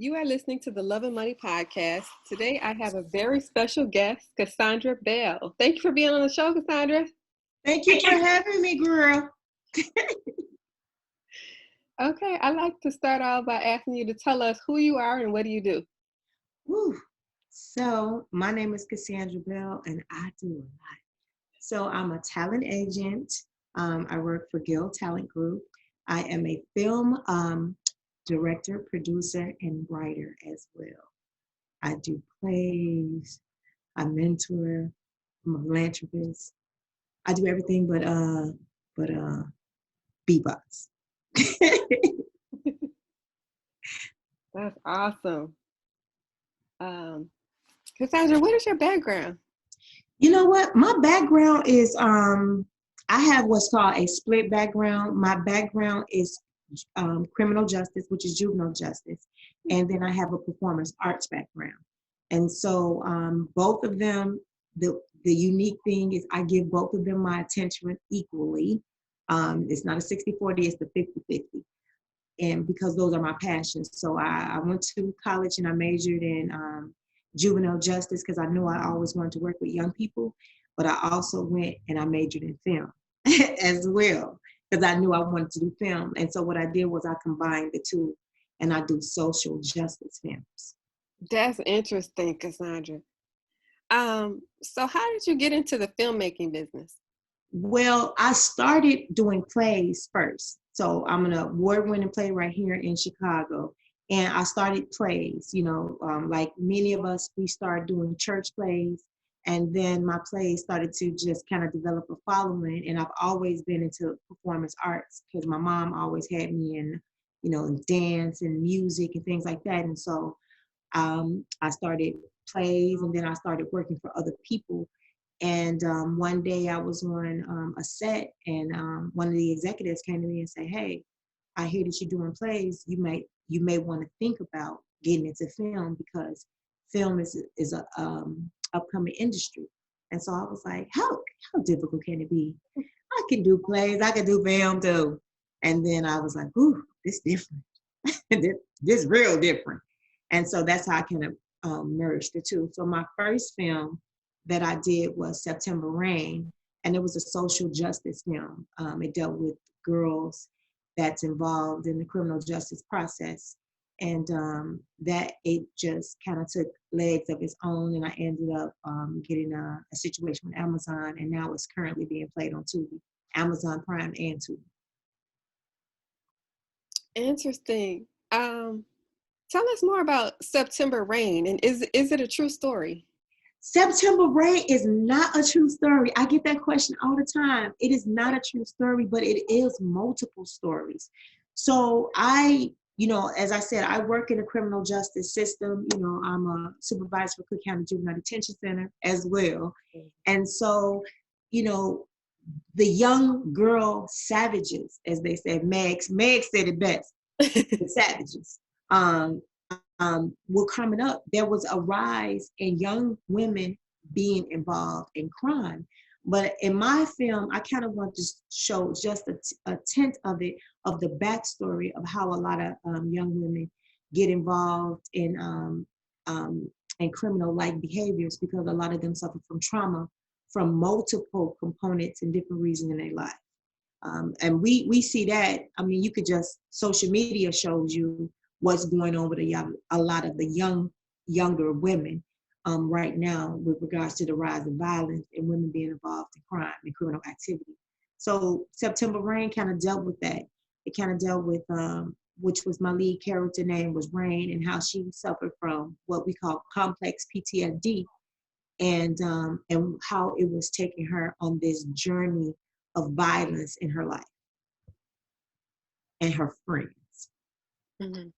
You are listening to the Love and Money podcast. Today I have a very special guest, Cassandra Bell. Thank you for being on the show, Cassandra. Thank you for having me, girl. Okay, I'd like to start off by asking you to tell us who you are and what do you do? Woo. So my name is Cassandra Bell and I do a lot. So I'm a talent agent. I work for Guild Talent Group. I am a film director, producer, and writer as well. I do plays, I mentor, I'm a philanthropist. I do everything but beatbox. That's awesome. Cassandra, what is your background? You know what? My background is I have what's called a split background. My background is criminal justice, which is juvenile justice, and then I have a performance arts background. And so both of them, the unique thing is I give both of them my attention equally. It's not a 60-40, it's the 50-50. And because those are my passions. So I went to college and I majored in juvenile justice because I knew I always wanted to work with young people, but I also went and I majored in film as well because I knew I wanted to do film. And so what I did was I combined the two and I do social justice films. That's interesting, Cassandra. So how did you get into the filmmaking business? Well, I started doing plays first. So I'm an award-winning playwright here in Chicago. And I started plays, like many of us, we started doing church plays. And then my plays started to just kind of develop a following. And I've always been into performance arts because my mom always had me in, dance and music and things like that. And so I started plays and then I started working for other people. And one day I was on a set and one of the executives came to me and said, "Hey, I hear that you're doing plays. You may want to think about getting into film because film is a upcoming industry." And so I was like, how difficult can it be? I can do plays, I can do film too. And then I was like, ooh, this different. this real different. And so that's how I kind of merged the two. So my first film that I did was September Rayne, and it was a social justice film. It dealt with girls that's involved in the criminal justice process. And that it just kind of took legs of its own, and I ended up getting a situation with Amazon, and now it's currently being played on TUBI, Amazon Prime and TUBI. Interesting. Tell us more about September Rayne, and is it a true story? September Rayne is not a true story. I get that question all the time. It is not a true story, but it is multiple stories. So as I said, I work in the criminal justice system. I'm a supervisor for Cook County Juvenile Detention Center as well. And so, the young girl savages, as they said, Meg said it best, the savages. Were coming up, there was a rise in young women being involved in crime. But in my film, I kind of want to show just a tint of it, of the backstory of how a lot of young women get involved in criminal-like behaviors because a lot of them suffer from trauma from multiple components and different reasons in their life. And we see that. I mean, you could just, social media shows you what's going on with a lot of the younger women right now with regards to the rise of violence and women being involved in crime and criminal activity. So September Rayne kind of dealt with that. It kind of dealt with, which was my lead character name was Rayne, and how she suffered from what we call complex PTSD, and how it was taking her on this journey of violence in her life and her friends. Mm-hmm.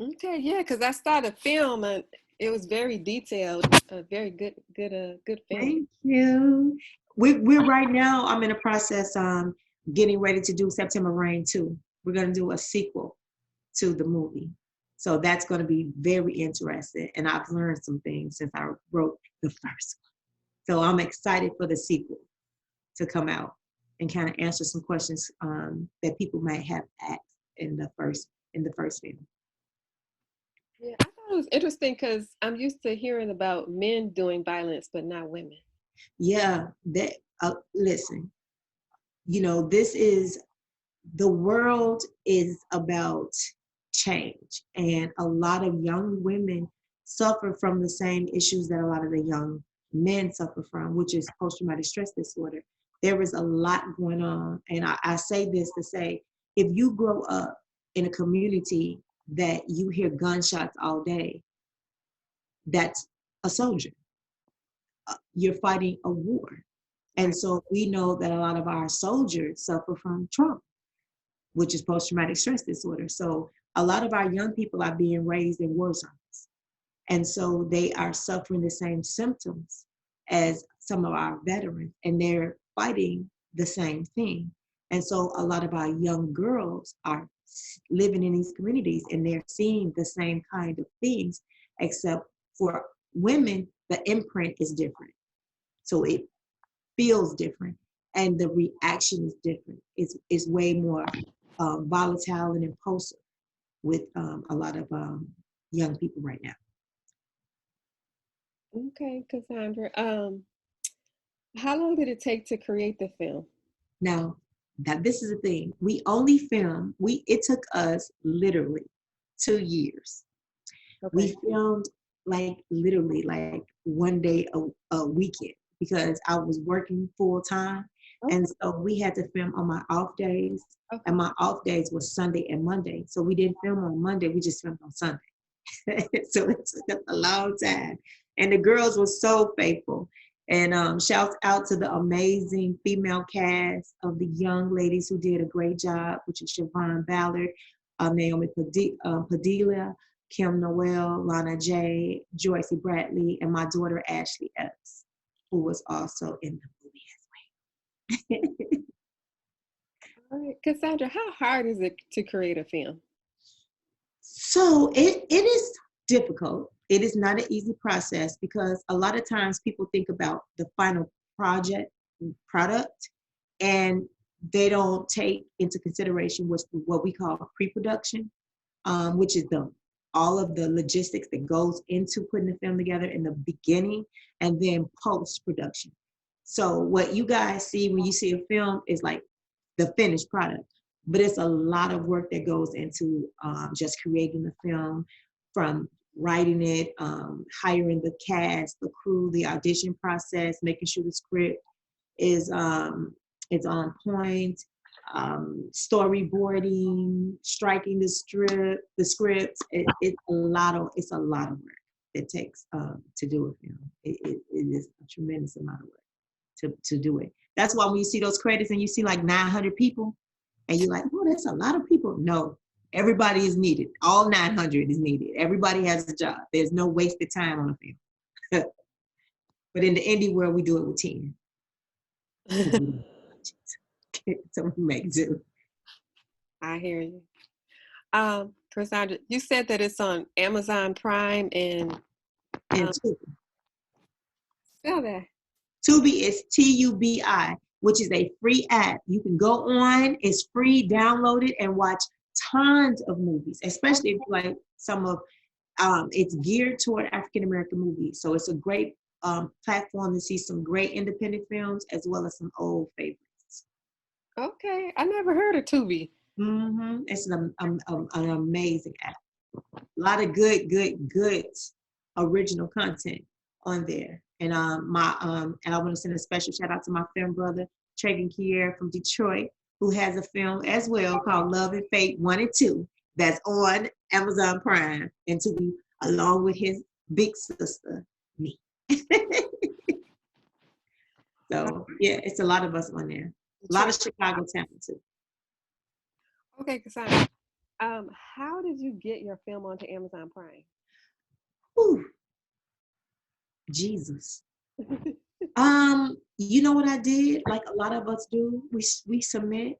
Okay, yeah, because I saw the film and it was very detailed, a very good film. Thank you. We're right now, I'm in the process getting ready to do September Rayne 2. We're going to do a sequel to the movie. So that's going to be very interesting. And I've learned some things since I wrote the first one. So I'm excited for the sequel to come out and kind of answer some questions that people might have asked in the first film. Yeah, I thought it was interesting because I'm used to hearing about men doing violence, but not women. Yeah, that listen, this is the world is about change, and a lot of young women suffer from the same issues that a lot of the young men suffer from, which is post-traumatic stress disorder. There is a lot going on, and I say this to say, if you grow up in a community that you hear gunshots all day, that's a soldier. You're fighting a war. And Right. so we know that a lot of our soldiers suffer from trauma, which is post-traumatic stress disorder. So a lot of our young people are being raised in war zones. And so they are suffering the same symptoms as some of our veterans, and they're fighting the same thing. And so a lot of our young girls are living in these communities and they're seeing the same kind of things, except for women, the imprint is different. So it feels different and the reaction is different. It's way more volatile and impulsive with a lot of young people right now. Okay, Cassandra. How long did it take to create the film? Now, that this is the thing. We only filmed, it took us literally 2 years. We Okay. filmed like literally like one day a weekend because I was working full time. And Okay. so we had to film on my off days. And Okay. my off days was Sunday and Monday. So we didn't film on Monday, we just filmed on Sunday. So it took us a long time. And the girls were so faithful. And shouts out to the amazing female cast of the young ladies who did a great job, which is Siobhan Ballard, Naomi Padilla, Kim Noel, Lana J, Joyce Bradley, and my daughter Ashley Epps, who was also in the movie as well. All right. Cassandra, how hard is it to create a film? So it is difficult. It is not an easy process because a lot of times people think about the final project product and they don't take into consideration what we call pre-production, which is the all of the logistics that goes into putting the film together in the beginning and then post-production. So what you guys see when you see a film is like the finished product. But it's a lot of work that goes into just creating the film, from writing it, hiring the cast, the crew, the audition process, making sure the script is on point, storyboarding, striking the scripts. It's a lot of work it takes to do a film. It is a tremendous amount of work to do it. That's why when you see those credits and you see like 900 people, and you're like, oh, that's a lot of people. No, everybody is needed. All 900 is needed. Everybody has a job. There's no wasted time on a film. But in the indie world, we do it with 10. So we make do. I hear you. Cassandra, you said that it's on Amazon Prime and And um, spell that. Tubi is TUBI, which is a free app. You can go on, it's free, download it, and watch tons of movies, especially if you like some of it's geared toward African American movies. So it's a great platform to see some great independent films as well as some old favorites. Okay, I never heard of Tubi. It's an amazing app. A lot of good original content on there. And and I want to send a special shout out to my film brother Tragan Kier from Detroit, who has a film as well called Love and Fate 1 and 2 that's on Amazon Prime and to be along with his big sister me. So yeah, it's a lot of us on there. A lot of Detroit. Chicago talent too. Okay, Cassandra. How did you get your film onto Amazon Prime? Whew, Jesus. You know what I did? Like a lot of us do, we submit.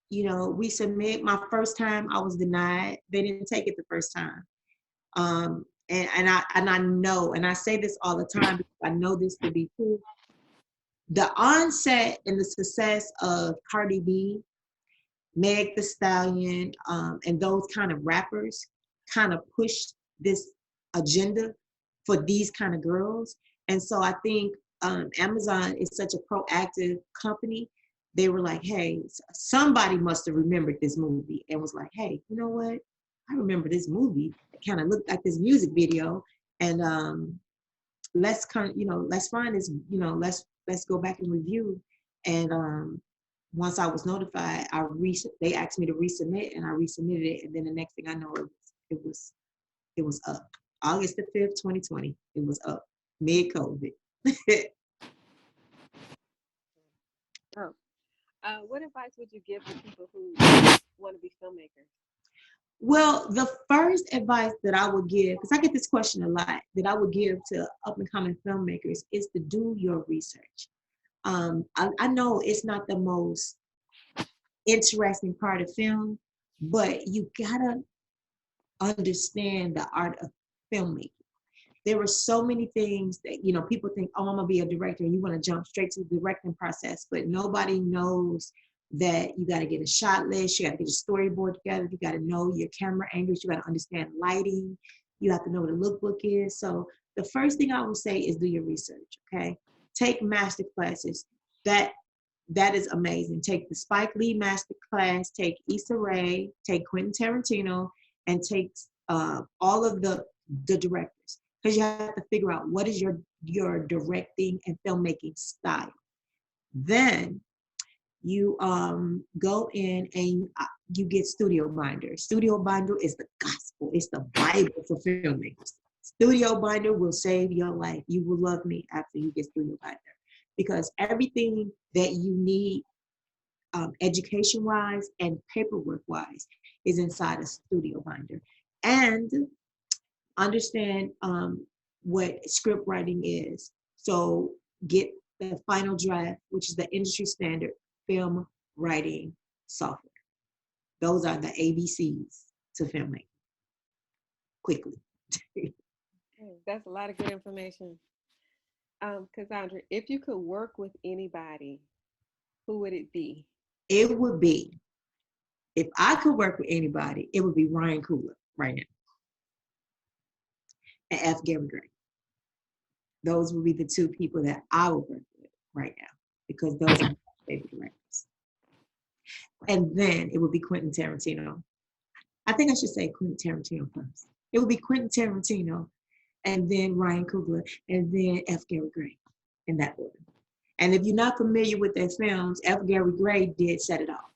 We submit. My first time, I was denied. They didn't take it the first time. And I know, and I say this all the time because I know this to be true. The onset and the success of Cardi B, Meg The Stallion, and those kind of rappers kind of pushed this agenda for these kind of girls. And so I think Amazon is such a proactive company. They were like, hey, somebody must have remembered this movie and was like, hey, you know what? I remember this movie. It kind of looked like this music video. And let's kind of, let's find this, let's go back and review. And once I was notified, they asked me to resubmit, and I resubmitted it. And then the next thing I know, it was up. August the 5th, 2020, it was up mid-COVID. Oh, what advice would you give to people who want to be filmmakers? Well, the first advice that I would give, because I get this question a lot, that I would give to up and coming filmmakers is to do your research. I know it's not the most interesting part of film, but you gotta understand the art of filmmaking. There were so many things that, people think, oh, I'm gonna be a director, and you want to jump straight to the directing process, but nobody knows that you got to get a shot list, you got to get a storyboard together, you got to know your camera angles, you got to understand lighting, you have to know what a lookbook is. So the first thing I would say is do your research, okay? Take master classes. That is amazing. Take the Spike Lee master class, take Issa Rae, take Quentin Tarantino, and take all of the directors, because you have to figure out what is your directing and filmmaking style. Then you go in and you get Studio Binder. Studio Binder is the gospel. It's the Bible for filmmakers. Studio Binder will save your life. You will love me after you get Studio Binder, because everything that you need education-wise and paperwork-wise is inside a Studio Binder. And understand what script writing is. So get the final draft, which is the industry standard film writing software. Those are the ABCs to filmmaking. Quickly. That's a lot of good information. Cassandra, if you could work with anybody, who would it be? It would be, if I could work with anybody, it would be Ryan Coogler right now and F. Gary Gray. Those would be the two people that I would work with right now, because those are my favorite directors. And then it would be Quentin Tarantino. I think I should say Quentin Tarantino first. It would be Quentin Tarantino, and then Ryan Coogler, and then F. Gary Gray, in that order. And if you're not familiar with their films, F. Gary Gray did Set It Off.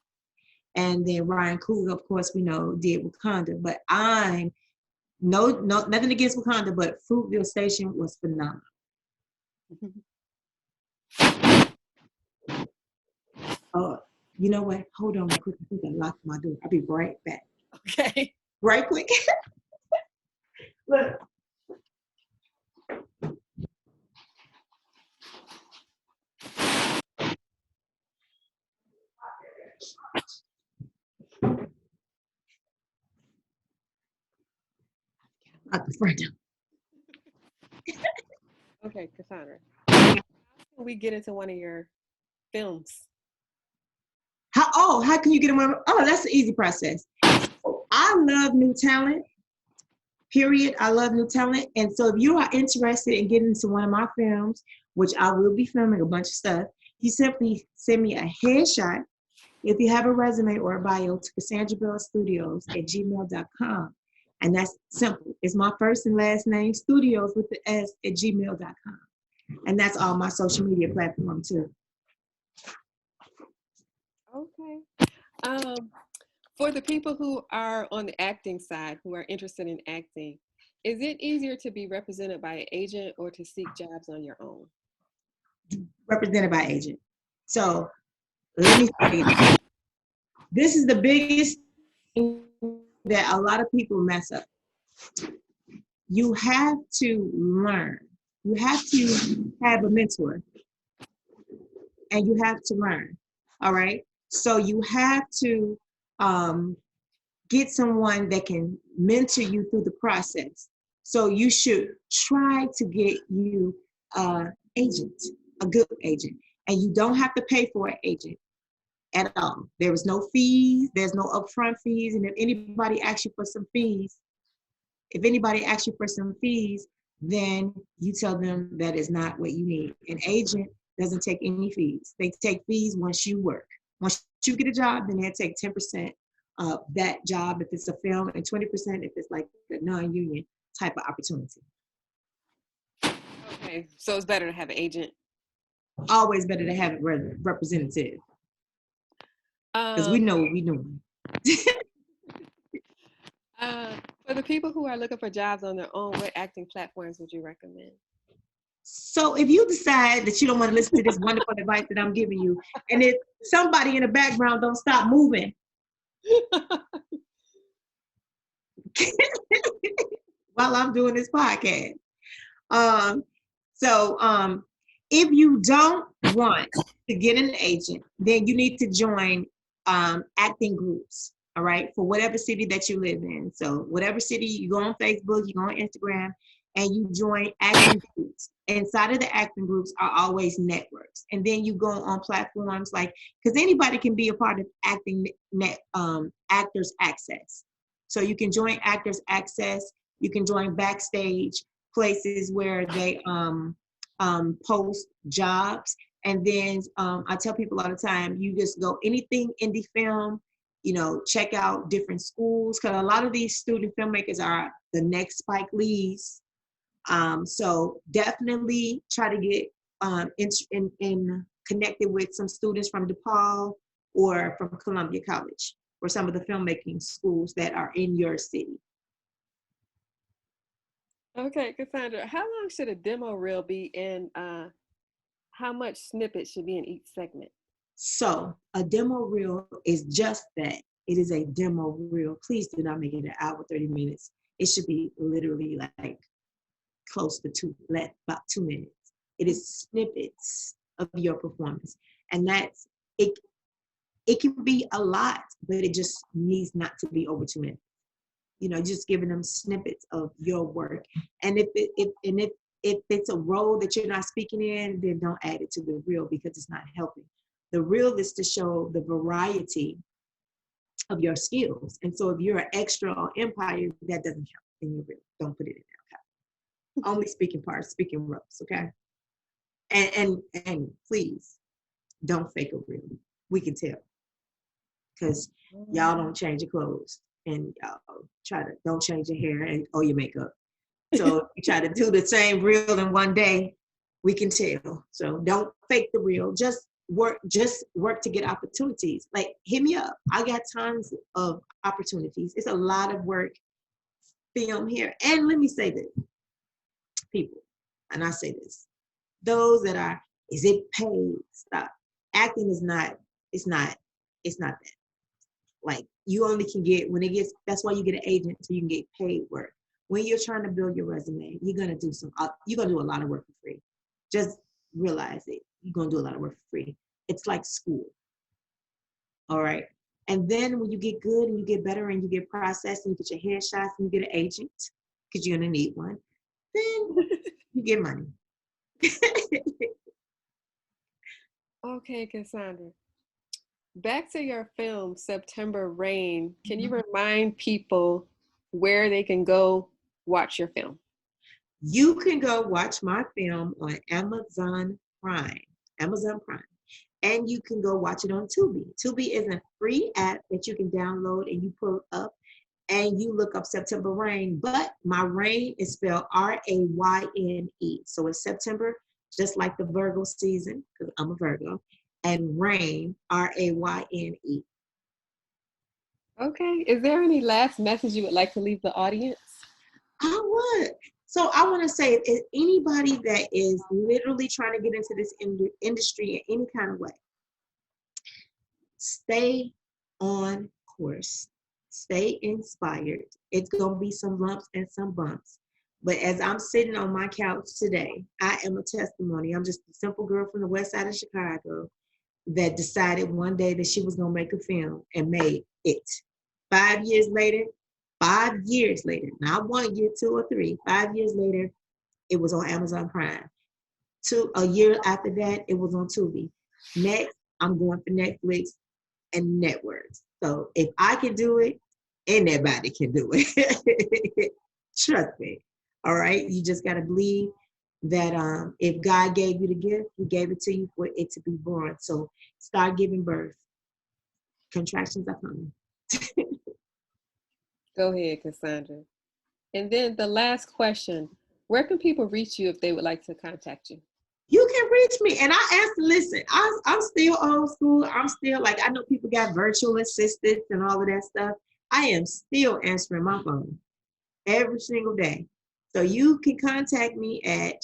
And then Ryan Coogler, of course, we know, did Wakanda. But I'm nothing against Wakanda, but Fruitville Station was phenomenal. You know what? Hold on real quick. I think I locked my door. I'll be right back. Okay. Right quick. Look. Lock the front door. Okay, Cassandra. How can we get into one of your films? How can you get in one? Oh, that's an easy process. I love new talent. Period. I love new talent. And so if you are interested in getting into one of my films, which I will be filming a bunch of stuff, you simply send me a headshot if you have a resume or a bio to CassandraBellStudios@gmail.com. And that's simple. It's my first and last name, studios with the S @gmail.com. And that's all my social media platform too. Okay. For the people who are on the acting side, who are interested in acting, is it easier to be represented by an agent or to seek jobs on your own? Represented by agent. So let me say, this is the biggest thing that a lot of people mess up. You have to learn. You have to have a mentor, and you have to learn. All right. So you have to get someone that can mentor you through the process. So you should try to get you an agent, a good agent, and you don't have to pay for an agent at all. There is no fees. There's no upfront fees. And if anybody asks you for some fees, If anybody asks you for some fees, then you tell them that is not what you need. An agent doesn't take any fees. They take fees once you work. Once you get a job, then they'll take 10% of that job if it's a film, and 20% if it's like a non-union type of opportunity. Okay, so it's better to have an agent. Always better to have a representative, because we know what we're doing. For the people who are looking for jobs on their own, what acting platforms would you recommend? So if you decide that you don't want to listen to this wonderful advice that I'm giving you, and if somebody in the background don't stop moving while I'm doing this podcast. So if you don't want to get an agent, then you need to join acting groups, all right, for whatever city that you live in. So whatever city, you go on Facebook, you go on Instagram, and you join acting groups. Inside of the acting groups are always networks. And then you go on platforms like, because anybody can be a part of Actors Access. So you can join Actors Access, you can join Backstage, places where they post jobs. And then I tell people all the time, you just go anything indie film, check out different schools, because a lot of these student filmmakers are the next Spike Lees. So definitely try to get in connected with some students from DePaul or from Columbia College, or some of the filmmaking schools that are in your city. Okay, Cassandra, how long should a demo reel be, and how much snippet should be in each segment? So a demo reel is just that. It is a demo reel. Please do not make it an hour, 30 minutes. It should be literally like close to about 2 minutes. It is snippets of your performance. And that's it. It can be a lot, but it just needs not to be over 2 minutes. Just giving them snippets of your work. And if it's a role that you're not speaking in, then don't add it to the reel, because it's not helping. The reel is to show the variety of your skills. And so if you're an extra or empire, that doesn't count in your reel. Don't put it in there. Okay? Only speaking parts, speaking roles. Okay. And please don't fake a reel. We can tell, because y'all don't change your clothes, and y'all don't change your hair or your makeup. So if you try to do the same reel in one day, we can tell. So don't fake the reel. Just work to get opportunities. Like, hit me up. I got tons of opportunities. It's a lot of work film here. And let me say this, people, and I say this, those that are, is it paid? Stop. Acting is not, it's not that. Like, you only can get, that's why you get an agent, so you can get paid work. When you're trying to build your resume, you're gonna do a lot of work for free. Just realize it. You're gonna do a lot of work for free. It's like school. All right. And then when you get good and you get better and you get processed and you get your headshots and you get an agent, because you're gonna need one, then you get money. Okay, Cassandra. Back to your film, September Rayne. Can you remind people where they can go watch your film? You can go watch my film on Amazon Prime. And you can go watch it on TUBI. TUBI is a free app that you can download and you pull up and you look up September Rayne. But my Rayne is spelled Rayne. So it's September, just like the Virgo season, because I'm a Virgo, and Rayne, Rayne. Okay. Is there any last message you would like to leave the audience? I would. So I want to say, if anybody that is literally trying to get into this industry in any kind of way, stay on course, stay inspired. It's going to be some lumps and some bumps. But as I'm sitting on my couch today, I am a testimony. I'm just a simple girl from the west side of Chicago that decided one day that she was going to make a film and made it. 5 years later, not 1 year, 2 or 3, 5 years later, it was on Amazon Prime. A year after that, it was on TUBI. Next, I'm going for Netflix and networks. So if I can do it, anybody can do it. Trust me. All right. You just got to believe that if God gave you the gift, He gave it to you for it to be born. So start giving birth. Contractions are coming. Go ahead, Cassandra. And then the last question, where can people reach you if they would like to contact you? You can reach me. And I answer, listen, I'm still old school. I'm still like, I know people got virtual assistants and all of that stuff. I am still answering my phone every single day. So you can contact me at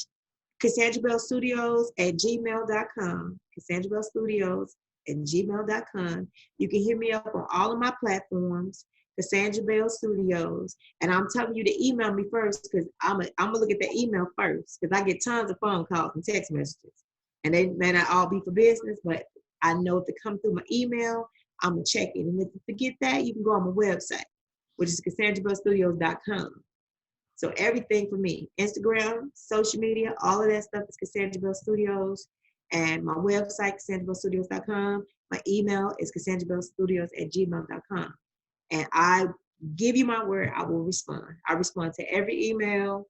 CassandraBellStudios@gmail.com. CassandraBellStudios@gmail.com. You can hit me up on all of my platforms, Cassandra Bell Studios. And I'm telling you to email me first because I'm gonna look at the email first because I get tons of phone calls and text messages. And they may not all be for business, but I know if they come through my email, I'm gonna check it. And if you forget that, you can go on my website, which is CassandraBellStudios.com. So everything for me, Instagram, social media, all of that stuff is Cassandra Bell Studios. And my website, CassandraBellStudios.com. My email is CassandraBellStudios@gmail.com. And I give you my word, I will respond. I respond to every email.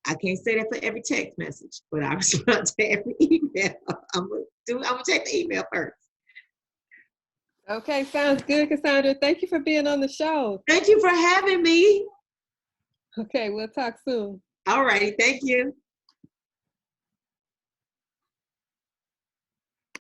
I can't say that for every text message, but I respond to every email. I'm gonna check the email first. Okay, sounds good, Cassandra. Thank you for being on the show. Thank you for having me. Okay, we'll talk soon. All righty, thank you.